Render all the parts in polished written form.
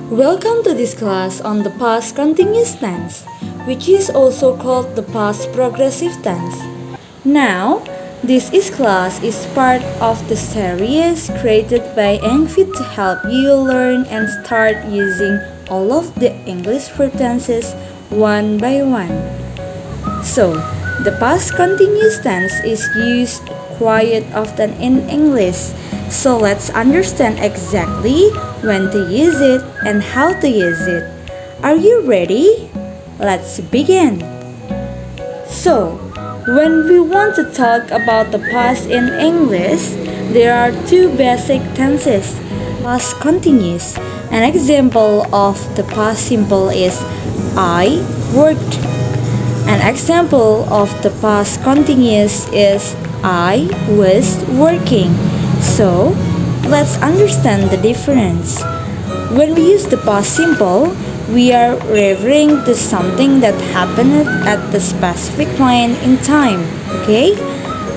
Welcome to this class on the past continuous tense, which is also called the past progressive tense. Now, this class is part of the series created by Engfit to help you learn and start using all of the English verb tenses one by one. So, the past continuous tense is used quite often in English. So let's understand exactly when to use it and how to use it. Are you ready? Let's begin. So, when we want to talk about the past in English, there are two basic tenses. Past continuous. An example of the past simple is I worked. An example of the past continuous is I was working. So, let's understand the difference. When we use the past simple, we are referring to something that happened at the specific point in time, okay?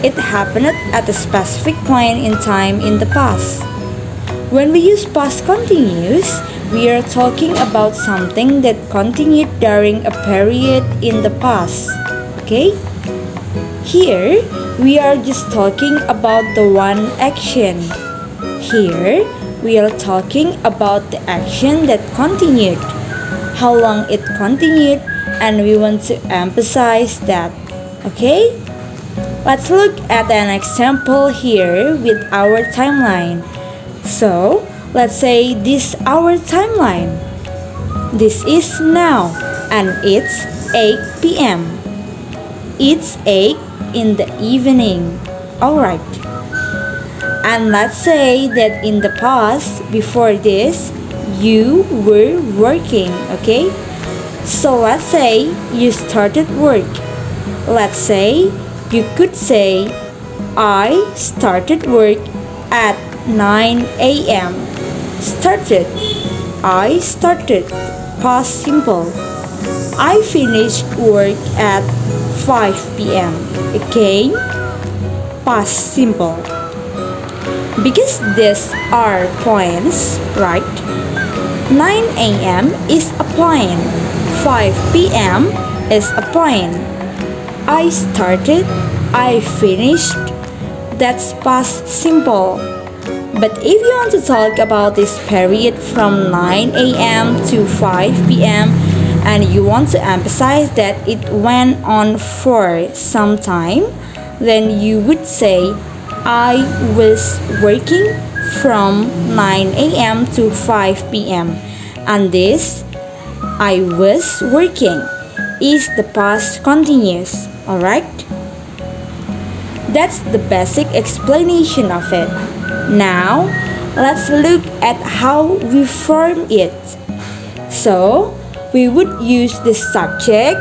It happened at a specific point in time in the past. When we use past continuous, we are talking about something that continued during a period in the past, okay? Here, we are just talking about the one action. Here, we are talking about the action that continued, how long it continued, and we want to emphasize that. Okay? Let's look at an example here with our timeline. So, let's say this our timeline. This is now, and it's 8 p.m. It's 8 in the evening. Alright. And let's say that in the past, before this, you were working, okay? So let's say you started work. Let's say you could say, I started work at 9 a.m. Started. I started. Past simple. I finished work at 5 p.m. Again, past simple. Because these are points, right? 9 a.m. is a point. 5 p.m. is a point. I started, I finished. That's past simple. But if you want to talk about this period from 9 a.m. to 5 p.m., and you want to emphasize that it went on for some time, then you would say, I was working from 9 a.m. to 5 p.m. And this, I was working, is the past continuous, alright? That's the basic explanation of it. Now, let's look at how we form it. So, we would use the subject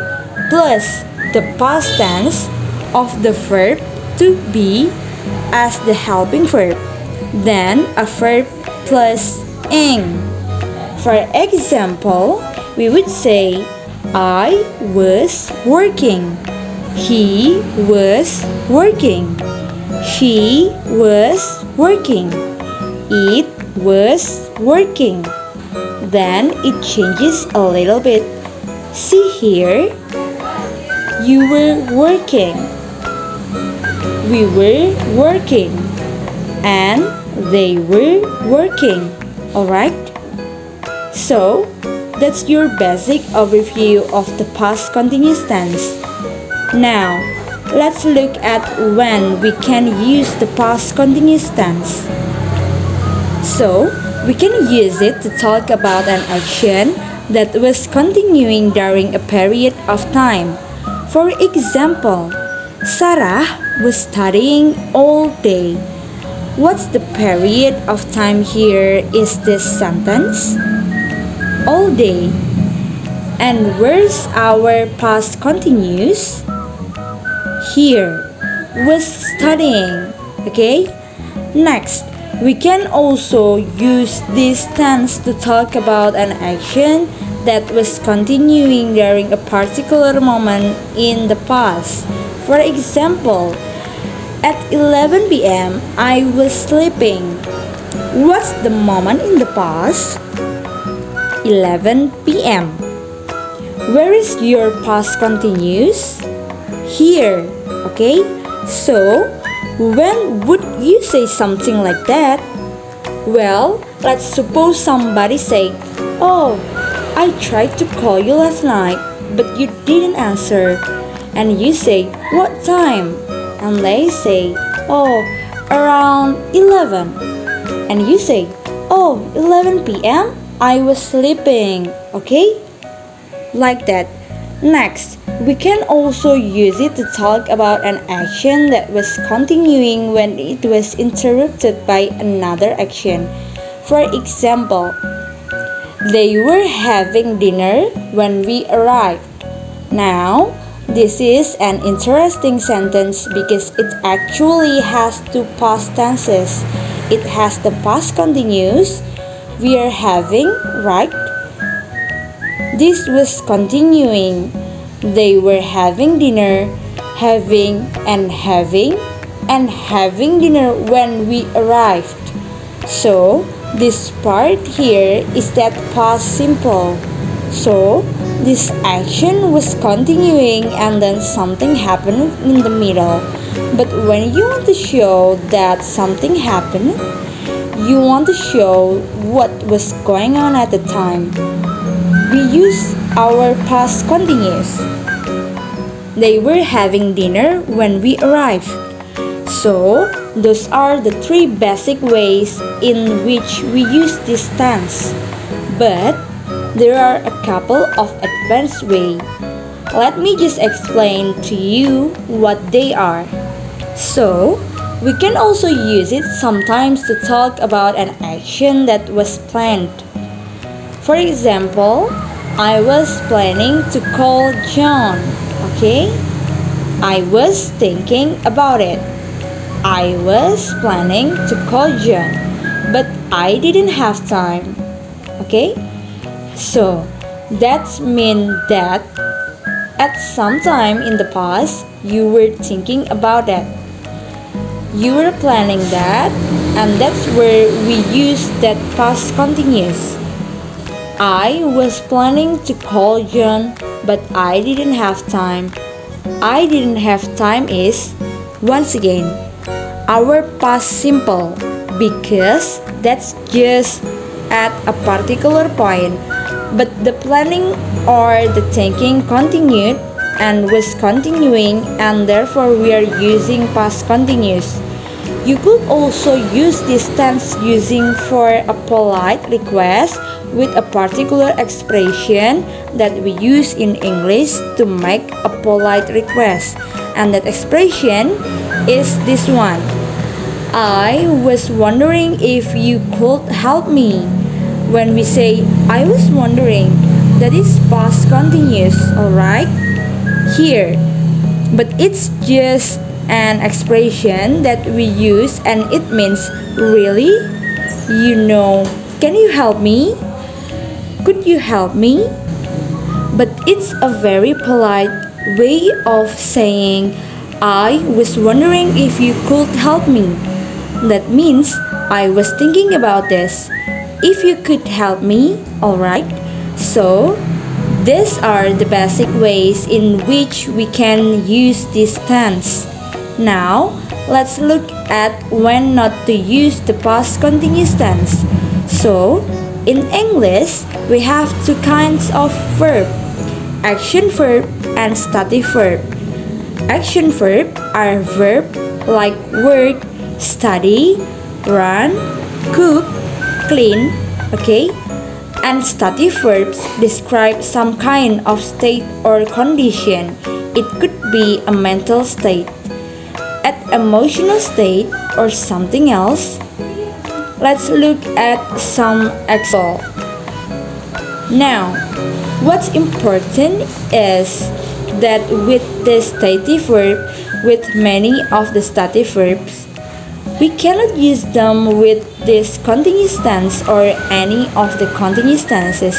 plus the past tense of the verb to be as the helping verb, then a verb plus ing. For example, we would say, I was working. He was working. She was working. It was working. Then it changes a little bit. See here, you were working. We were working. And they were working. Alright? So, that's your basic overview of the past continuous tense. Now, let's look at when we can use the past continuous tense. So, we can use it to talk about an action that was continuing during a period of time. For example, Sarah was studying all day. What's the period of time here is this sentence? All day. And where's our past continuous? Here. Was studying. Okay? Next, we can also use this tense to talk about an action that was continuing during a particular moment in the past. For example, at 11 p.m., I was sleeping. What's the moment in the past? 11 p.m. Where is your past continuous? Here, okay? So, when would you say something like that? Well, let's suppose somebody say, "Oh, I tried to call you last night, but you didn't answer." And you say, "What time?" And they say, "Oh, around 11." And you say, "Oh, 11 p.m.? I was sleeping." Okay? Like that. Next, we can also use it to talk about an action that was continuing when it was interrupted by another action. For example, they were having dinner when we arrived. Now, this is an interesting sentence because it actually has two past tenses. It has the past continuous, we are having, right? This was continuing. They were having dinner, having, and having dinner when we arrived. So, this part here is that past simple. So, this action was continuing and then something happened in the middle. But when you want to show that something happened, you want to show what was going on at the time. We use our past continuous. They were having dinner when we arrived. So, those are the three basic ways in which we use this tense. But there are a couple of advanced ways. Let me just explain to you what they are. So, we can also use it sometimes to talk about an action that was planned. For example, I was planning to call John, okay? I was thinking about it. I was planning to call John, but I didn't have time, okay? So, that means that at some time in the past, you were thinking about that. You were planning that, and that's where we use that past continuous. I was planning to call John, but I didn't have time. I didn't have time is, once again, our past simple because that's just at a particular point. But the planning or the thinking continued and was continuing, and therefore we are using past continuous. You could also use this tense using for a polite request with a particular expression that we use in English to make a polite request. And that expression is this one. I was wondering if you could help me. When we say I was wondering, that is past continuous, alright? Here. But it's just an expression that we use and it means really? You know, can you help me? Could you help me? But it's a very polite way of saying I was wondering if you could help me. That means I was thinking about this. If you could help me, alright? So, these are the basic ways in which we can use this tense. Now, let's look at when not to use the past continuous tense. So, in English, we have two kinds of verb, action verb and stative verb. Action verb are verb like work, study, run, cook, clean, okay? And stative verbs describe some kind of state or condition. It could be a mental state, an emotional state, or something else. Let's look at some examples. Now, what's important is that with the stative verb, with many of the stative verbs, we cannot use them with this continuous tense or any of the continuous tenses.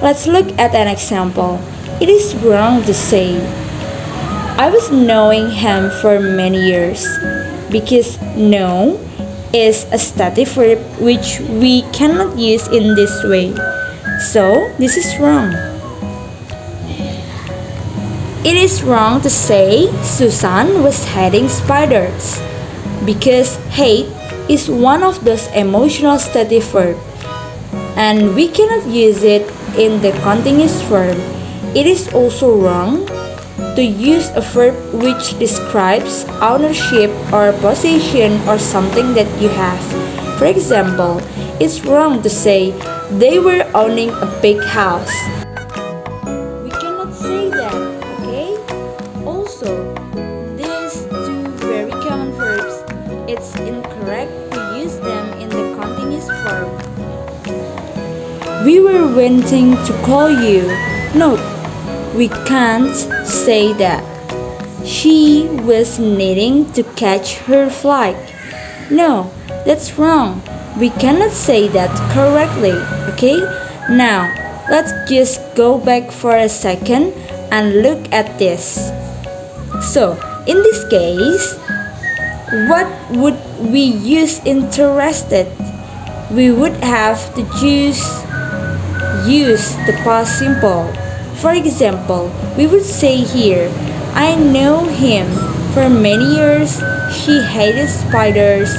Let's look at an example. It is wrong to say, I was knowing him for many years, because know is a stative verb which we cannot use in this way. So this is wrong. It is wrong to say Susan was hating spiders because hate is one of those emotional stative verbs and we cannot use it in the continuous form. It is also wrong to use a verb which describes ownership or possession or something that you have. For example, it's wrong to say they were owning a big house. We cannot say that, okay? Also, these two very common verbs, it's incorrect to use them in the continuous form. We were waiting to call you. No, we can't say that. She was needing to catch her flight. No, that's wrong. We cannot say that correctly, okay? Now, let's just go back for a second and look at this. So, in this case, what would we use interested? We would have to use the past simple. For example, we would say here, I know him. For many years, she hated spiders.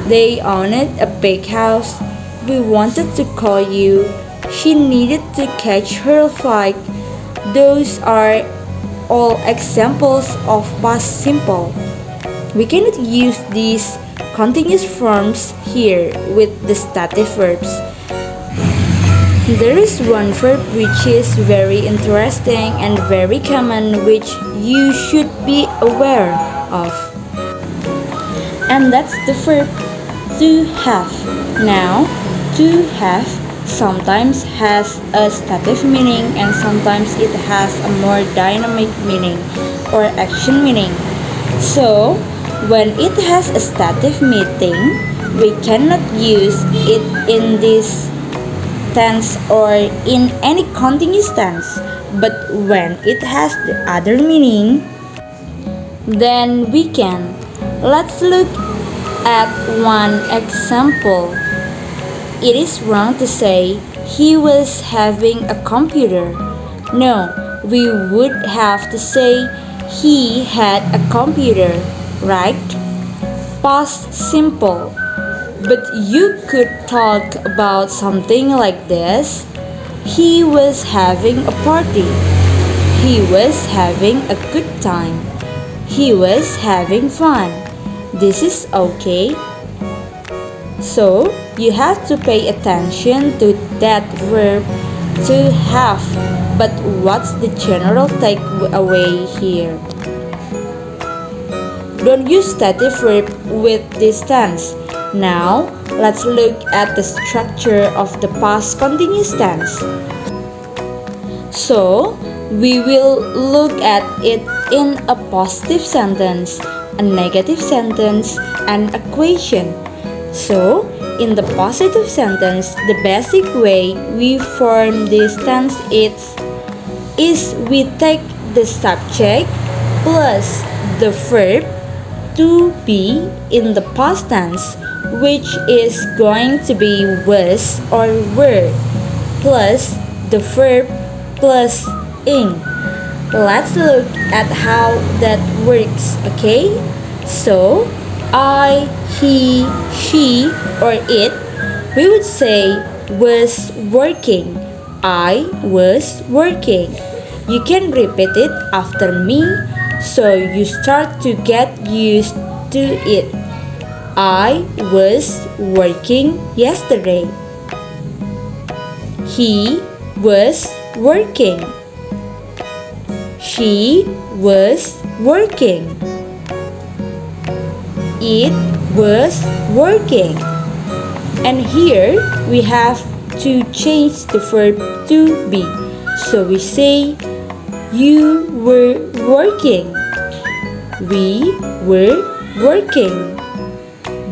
They owned a big house. We wanted to call you. She needed to catch her flight. Those are all examples of past simple. We cannot use these continuous forms here with the stative verbs. There is one verb which is very interesting and very common which you should be aware of. And that's the verb to have. Now, to have sometimes has a stative meaning and sometimes it has a more dynamic meaning or action meaning. So, when it has a stative meaning, we cannot use it in this tense or in any continuous tense. But when it has the other meaning, then we can. Let's look at one example. It is wrong to say he was having a computer. No, we would have to say he had a computer, right? Past simple. But you could talk about something like this. He was having a party. He was having a good time. He was having fun. This is okay. So, you have to pay attention to that verb to have. But what's the general takeaway here? Don't use stative verb with this tense. Now, let's look at the structure of the past continuous tense. So, we will look at it in a positive sentence, a negative sentence, and equation. So, in the positive sentence, the basic way we form this tense is we take the subject plus the verb to be in the past tense, which is going to be was or were, plus the verb plus ing. Let's look at how that works, okay? So, I, he, she, or it, we would say was working. I was working. You can repeat it after me so you start to get used to it. I was working yesterday. He was working. She was working. It was working. And here we have to change the verb to be. So we say, you were working. We were working.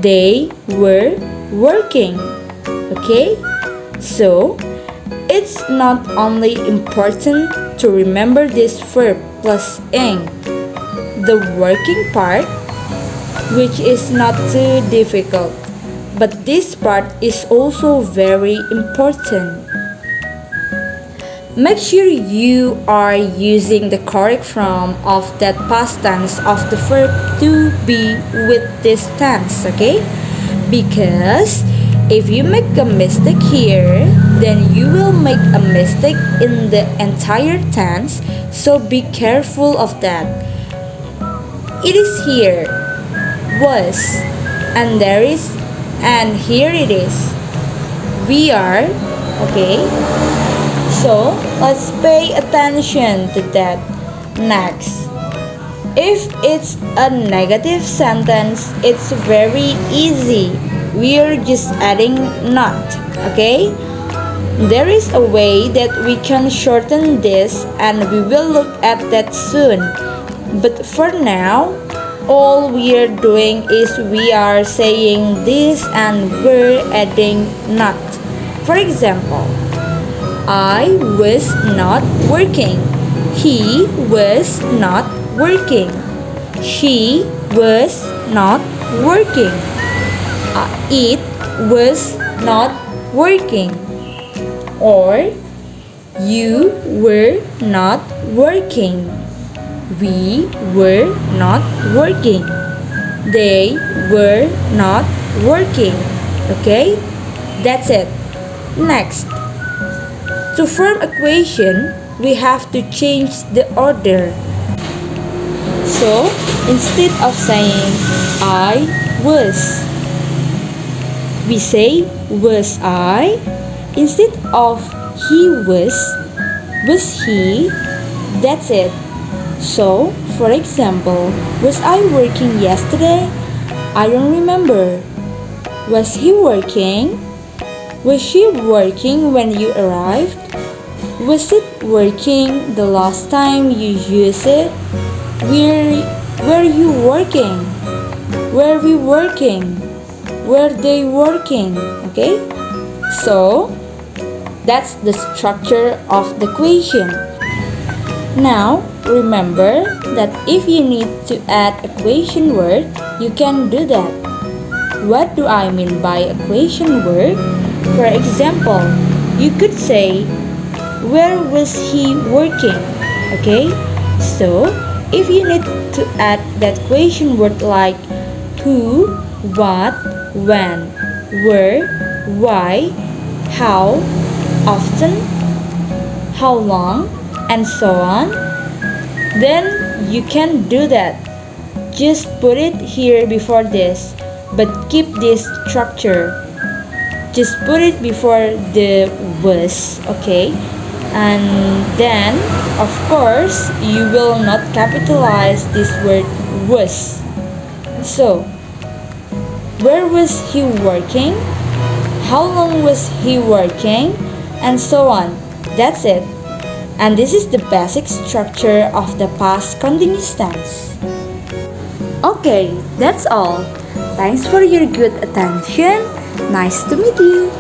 They were working. Okay? So, it's not only important to remember this verb plus ing, the working part, which is not too difficult, but this part is also very important. Make sure you are using the correct form of that past tense of the verb to be with this tense, okay? Because if you make a mistake here, then you will make a mistake in the entire tense, so be careful of that. It is here, was, and there is, and here it is. We are, okay? So, let's pay attention to that. Next, if it's a negative sentence, it's very easy. We're just adding not, okay? There is a way that we can shorten this, and we will look at that soon. But for now, all we're doing is we are saying this and we're adding not. For example, I was not working. He was not working. She was not working. It was not working. Or you were not working. We were not working. They were not working. Okay? That's it. Next. To form equation, we have to change the order. So, instead of saying I was, we say was I. Instead of he was he. That's it. So, for example, was I working yesterday? I don't remember. Was he working? Was she working when you arrived? Was it working the last time you used it? Were you working? Were we working? Were they working? Okay? So, that's the structure of the question. Now, remember that if you need to add a question word, you can do that. What do I mean by a question word? For example, you could say, where was he working? Okay? So, if you need to add that question word like who, what, when, where, why, how, often, how long, and so on, then you can do that. Just put it here before this, but keep this structure. Just put it before the was, okay? And then, of course, you will not capitalize this word was. So, where was he working? How long was he working? And so on. That's it. And this is the basic structure of the past continuous tense. Okay, that's all. Thanks for your good attention. Nice to meet you.